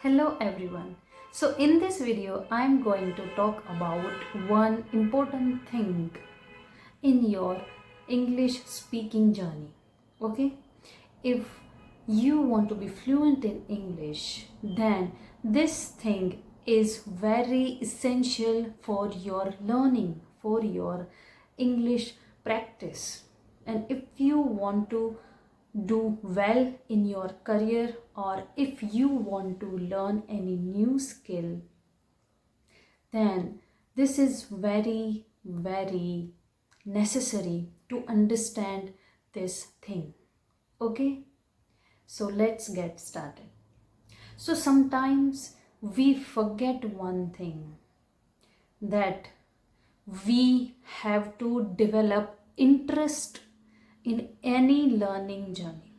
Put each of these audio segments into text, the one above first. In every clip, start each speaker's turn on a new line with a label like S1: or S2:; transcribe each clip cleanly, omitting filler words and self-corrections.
S1: Hello everyone. So in this video I am going to talk about one important thing in your English speaking journey. Okay? If you want to be fluent in English, then this thing is very essential for your learning, for your English practice. And if you want to do well in your career, or if you want to learn any new skill, then this is very necessary to understand this thing. Okay, so let's get started. So sometimes we forget one thing, that we have to develop interest in any learning journey.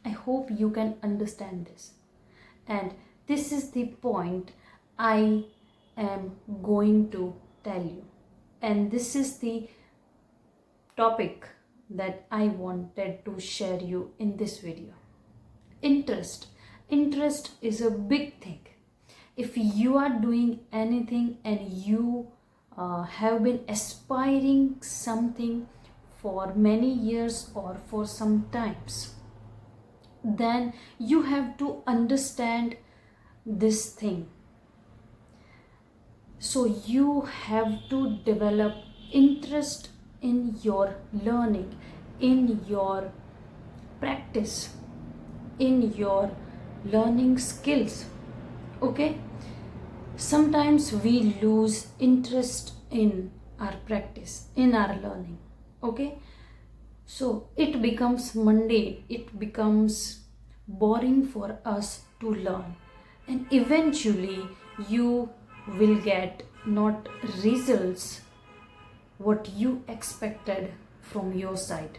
S1: I hope you can understand this. And this is the point I am going to tell you. And this is the topic that I wanted to share you in this video. Interest. Interest is a big thing. If you are doing anything and you have been aspiring something for many years or for some times, then you have to understand this thing. So you have to develop interest in your learning, in your practice, in your learning skills. Okay? Sometimes we lose interest in our practice, in our learning. Okay? So it becomes mundane, it becomes boring for us to learn, and eventually you will get not results what you expected from your side.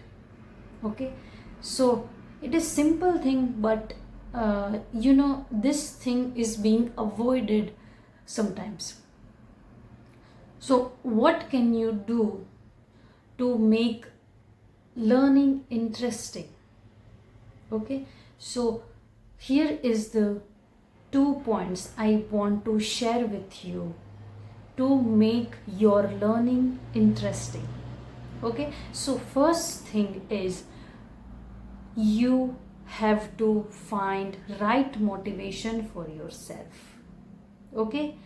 S1: Okay, so it is simple thing, but this thing is being avoided sometimes. So what can you do to make learning interesting? Okay, so here is the 2 points I want to share with you to make your learning interesting. Okay, so first thing is you have to find right motivation for yourself. Okay,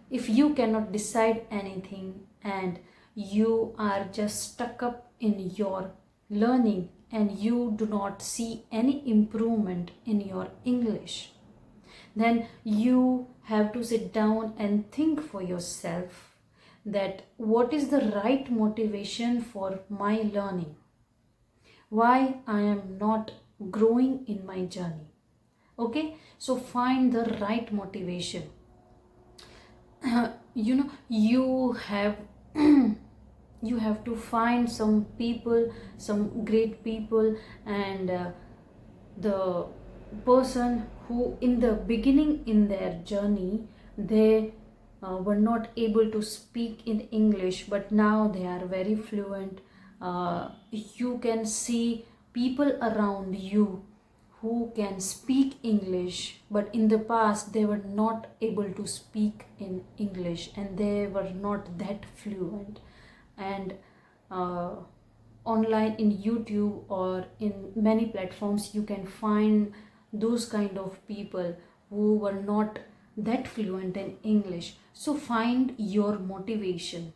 S1: if you cannot decide anything and you are just stuck up in your learning and you do not see any improvement in your English, then you have to sit down and think for yourself that what is the right motivation for my learning, why I am not growing in my journey. Okay, so find the right motivation. You have you have to find some people, some great people, and the person who in the beginning in their journey they were not able to speak in English, but now they are very fluent. You can see people around you who can speak English, but in the past they were not able to speak in English and they were not that fluent. And online in YouTube or in many platforms you can find those kind of people who were not that fluent in English. So find your motivation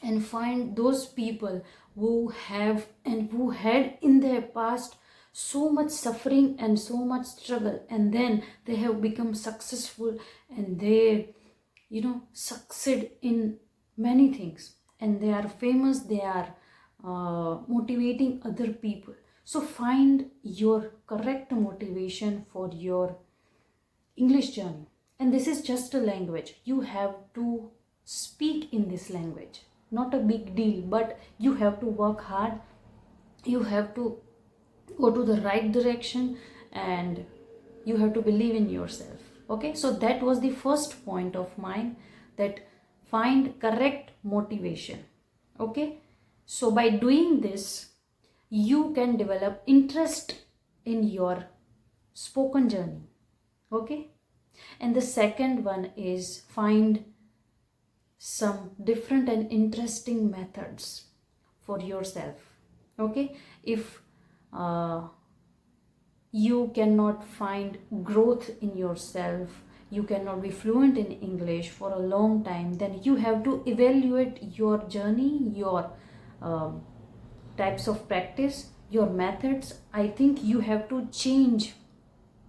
S1: and find those people who have and who had in their past so much suffering and so much struggle, and then they have become successful and they succeed in many things and they are famous, they are motivating other people. So find your correct motivation for your English journey. And this is just a language. You have to speak in this language. Not a big deal, but you have to work hard. You have to go to the right direction and you have to believe in yourself. Okay, so that was the first point of mine, that find correct motivation. Okay, so by doing this you can develop interest in your spoken journey. Okay, And the second one is find some different and interesting methods for yourself. Okay, if you cannot find growth in yourself, you cannot be fluent in English for a long time, then you have to evaluate your journey, your um, types of practice, your methods. I think you have to change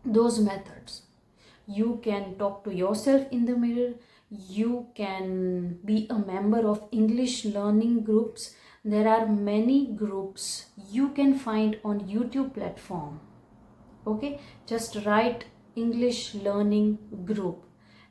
S1: those methods. You can talk to yourself in the mirror, you can be a member of English learning groups. There are many groups you can find on YouTube platform. Okay, just write English learning group,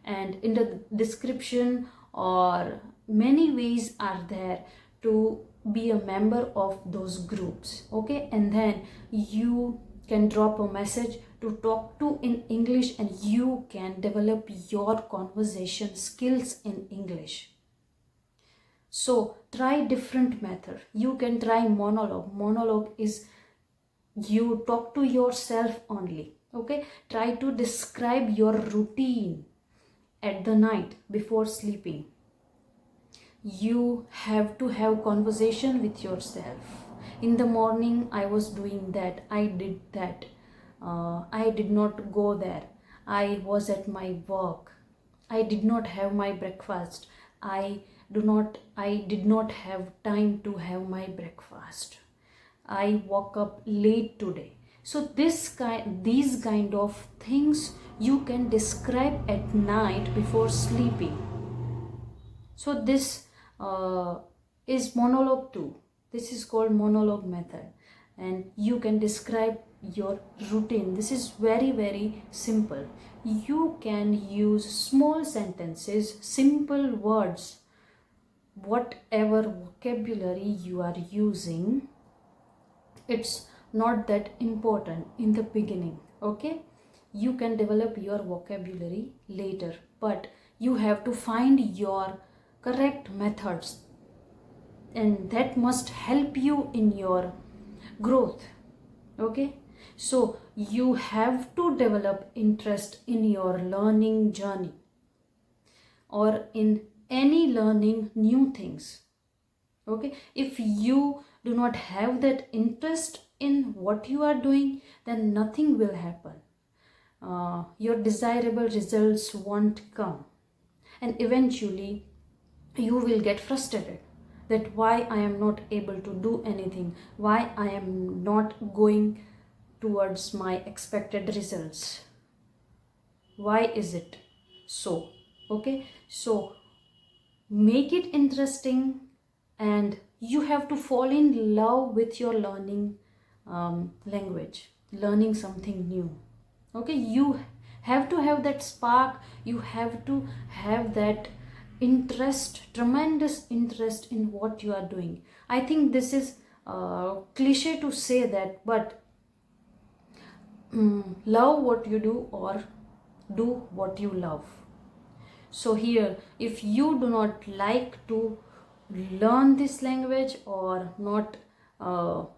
S1: and in the description or many ways are there to be a member of those groups. Okay, and then you can drop a message to talk to in English, and you can develop your conversation skills in English. So try different method. You can try monologue. Monologue is you talk to yourself only. Okay, try to describe your routine at the night before sleeping. You have to have conversation with yourself. In the morning I was doing that, I did that, I did not go there, I was at my work, I did not have my breakfast, I did not have time to have my breakfast, I woke up late today. So these kind of things you can describe at night before sleeping. So this is monologue 2. This is called monologue method, and you can describe your routine. This is very simple. You can use small sentences, simple words, whatever vocabulary you are using. It's not that important in the beginning. Okay, you can develop your vocabulary later, but you have to find your correct methods, and that must help you in your growth. Okay, so you have to develop interest in your learning journey or in any learning new things. Okay, if you do not have that interest in what you are doing, then nothing will happen. Your desirable results won't come, and eventually you will get frustrated that why I am not able to do anything, why I am not going towards my expected results, why is it so. Okay, so make it interesting, and you have to fall in love with your learning language, learning something new. Okay, you have to have that spark, you have to have that interest, tremendous interest in what you are doing. I think this is cliche to say that, but love what you do or do what you love. So here, if you do not like to learn this language or not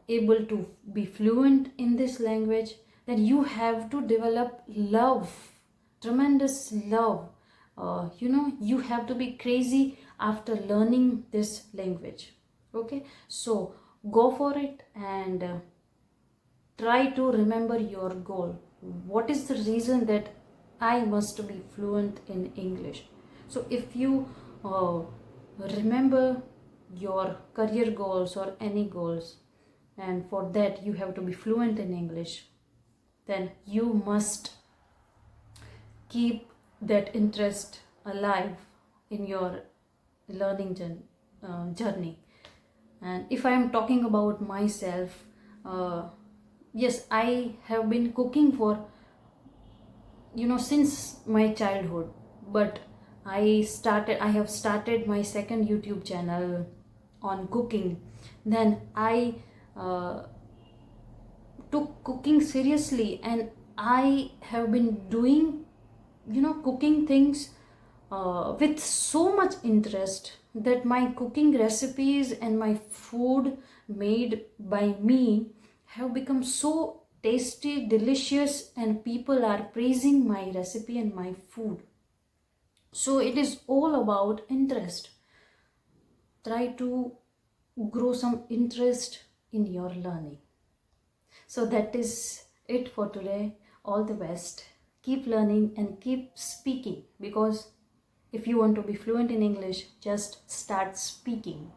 S1: able to be fluent in this language, then you have to develop love, tremendous love. You have to be crazy after learning this language. Okay, so go for it, and try to remember your goal. What is the reason that I must be fluent in English? So if you remember your career goals or any goals, and for that you have to be fluent in English, then you must keep that interest alive in your learning journey. And if I am talking about myself, yes, I have been cooking for since my childhood, but I have started my second YouTube channel on cooking. Then I took cooking seriously, and I have been doing cooking things with so much interest that my cooking recipes and my food made by me have become so tasty, delicious, and people are praising my recipe and my food. So it is all about interest. Try to grow some interest in your learning. So that is it for today. All the best. Keep learning and keep speaking, because if you want to be fluent in English, just start speaking.